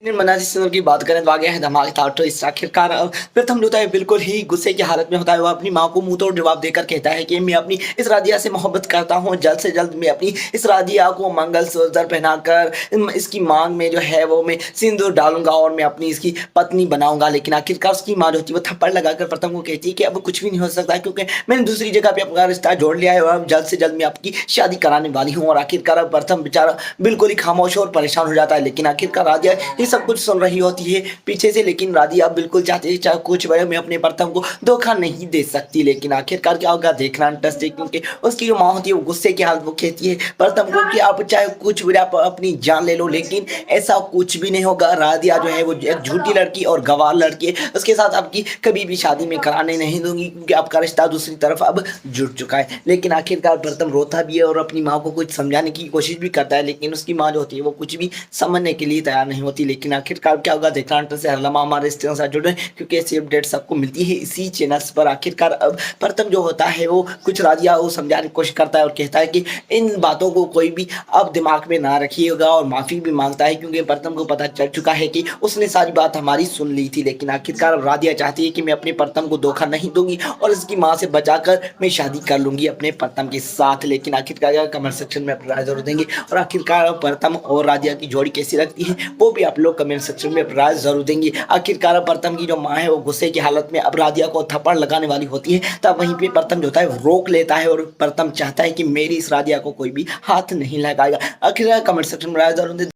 मनाली सिंह की बात करें तो आगे है धमाकेदार ट्विस्ट। आखिरकार प्रथम जो होता है बिल्कुल ही गुस्से की हालत में होता है। वो अपनी माँ को मुंह तोड़ जवाब देकर कहता है कि मैं अपनी इस राधिया से मोहब्बत करता हूँ। जल्द से जल्द मैं अपनी इस राधिया को मंगलसूत्र पहनाकर इसकी मांग में जो है वो मैं सिंदूर डालूंगा और मैं अपनी इसकी पत्नी बनाऊंगा। लेकिन आखिरकार उसकी माँ जो होती है वो थप्पड़ लगाकर प्रथम को कहती है कि अब कुछ भी नहीं हो सकता, क्योंकि मैंने दूसरी जगह पे अपना रिश्ता जोड़ लिया है और अब जल्द से जल्द मैं आपकी शादी कराने वाली हूँ। और आखिरकार अब प्रथम बेचारा बिल्कुल ही खामोश और परेशान हो जाता है। लेकिन आखिरकार राधिया ये सब कुछ सुन रही होती है पीछे से। लेकिन राधिया बिल्कुल चाहती है चाहे कुछ बड़े मैं अपने प्रथम को धोखा नहीं दे सकती। लेकिन आखिरकार क्या होगा देखना इंटरेस्टिंग, क्योंकि उसकी जो माँ होती है वो गुस्से की हालत वो कहती है प्रथम को कि आप चाहे कुछ भी आप अपनी जान ले लो, लेकिन ऐसा कुछ भी नहीं होगा। राधिया जो है वो एक झूठी लड़की और गवार लड़की है, उसके साथ आपकी कभी भी शादी में कराने नहीं दूंगी, क्योंकि आपका रिश्ता दूसरी तरफ अब जुड़ चुका है। लेकिन आखिरकार प्रथम रोता भी है और अपनी माँ को कुछ समझाने की कोशिश भी करता है, लेकिन उसकी माँ जो होती है वो कुछ भी समझने के लिए तैयार नहीं होती। लेकिन आखिरकार क्या होगा देखना से हर लम्हा हमारे रिश्ते के साथ जुड़े, क्योंकि ऐसी अपडेट सबको मिलती है इसी चैनल पर। आखिरकार अब प्रथम जो होता है वो कुछ राधिया वो समझाने की कोशिश करता है और कहता है कि इन बातों को कोई भी अब दिमाग में ना रखिएगा, और माफी भी मांगता है क्योंकि प्रथम को पता चल चुका है कि उसने सारी बात हमारी सुन ली थी। लेकिन आखिरकार अब राधिया चाहती है कि मैं अपने प्रथम को धोखा नहीं दूंगी और इसकी माँ से बचाकर मैं शादी कर लूंगी अपने प्रथम के साथ। लेकिन आखिरकार कमेंट सेक्शन में अपनी राय जरूर देंगे, और आखिरकार प्रथम और राधिया की जोड़ी कैसी लगती है वो भी आप लोग कमेंट सेक्शन में अपनी राय जरूर देंगे। आखिरकार प्रथम की जो माँ है वो गुस्से की हालत में अब राधिया को थप्पड़ लगाने वाली होती है, तब वहीं पे प्रथम जो होता है वो रोक लेता है और प्रथम चाहता है कि मेरी इस राधिया को कोई भी हाथ नहीं लगाएगा। आखिरकार कमेंट सेक्शन में राय जरूर दें।